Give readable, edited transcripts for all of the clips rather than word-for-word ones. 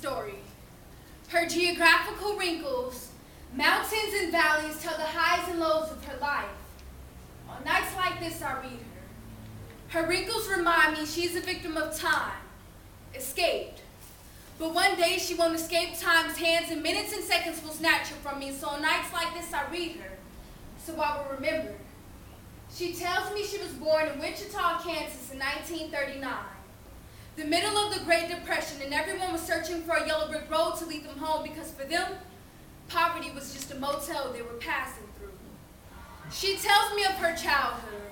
story. Her geographical wrinkles, mountains and valleys tell the highs and lows of her life. On nights like this, I read her. Her wrinkles remind me she's a victim of time, escaped. But one day she won't escape time's hands, and minutes and seconds will snatch her from me. So on nights like this, I read her, so I will remember. She tells me she was born in Wichita, Kansas in 1939. The middle of the Great Depression, and everyone was searching for a yellow brick road to lead them home because for them, poverty was just a motel they were passing through. She tells me of her childhood,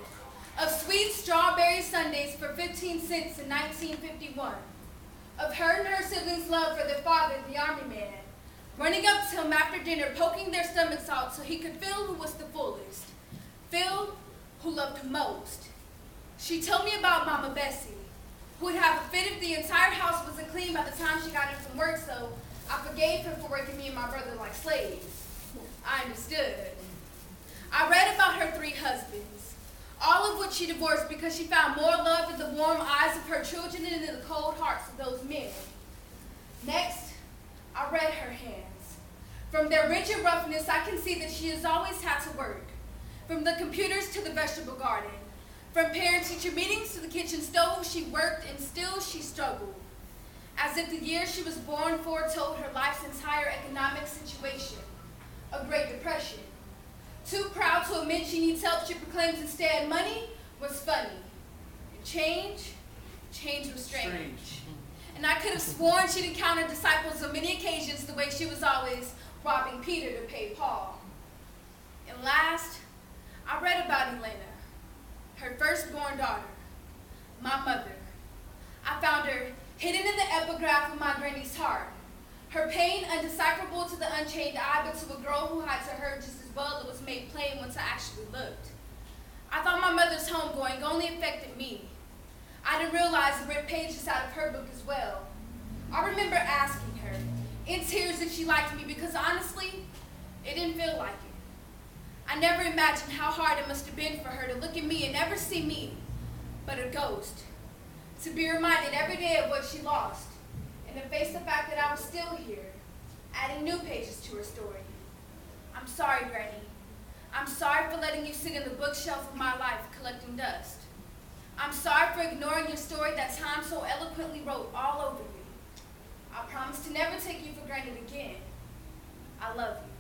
of sweet strawberry sundaes for 15 cents in 1951, of her and her siblings' love for their father, the army man, running up to him after dinner, poking their stomachs out so he could feel who was the fullest, feel who loved him most. She told me about Mama Bessie, who would have a fit if the entire house wasn't clean by the time she got in from work, so I forgave her for working me and my brother like slaves. I understood. I read about her 3 husbands, all of which she divorced because she found more love in the warm eyes of her children than in the cold hearts of those men. Next, I read her hands. From their rigid roughness, I can see that she has always had to work, from the computers to the vegetable garden. From parent-teacher meetings to the kitchen stove, she worked and still she struggled. As if the year she was born foretold her life's entire economic situation, a Great Depression. Too proud to admit she needs help, she proclaims instead money was funny. And change was strange. And I could have sworn she'd encountered disciples on many occasions the way she was always robbing Peter to pay Paul. And last, I read about Elena, her firstborn daughter, my mother. I found her hidden in the epigraph of my granny's heart. Her pain undecipherable to the unchained eye, but to a girl who had to her just as well it was made plain once I actually looked. I thought my mother's homegoing only affected me. I didn't realize it read pages out of her book as well. I remember asking her, in tears, if she liked me, because honestly, it didn't feel like it. I never imagined how hard it must have been for her to look at me and never see me, but a ghost. To be reminded every day of what she lost, and to face the fact that I was still here, adding new pages to her story. I'm sorry, Granny. I'm sorry for letting you sit in the bookshelf of my life collecting dust. I'm sorry for ignoring your story that time so eloquently wrote all over you. I promise to never take you for granted again. I love you.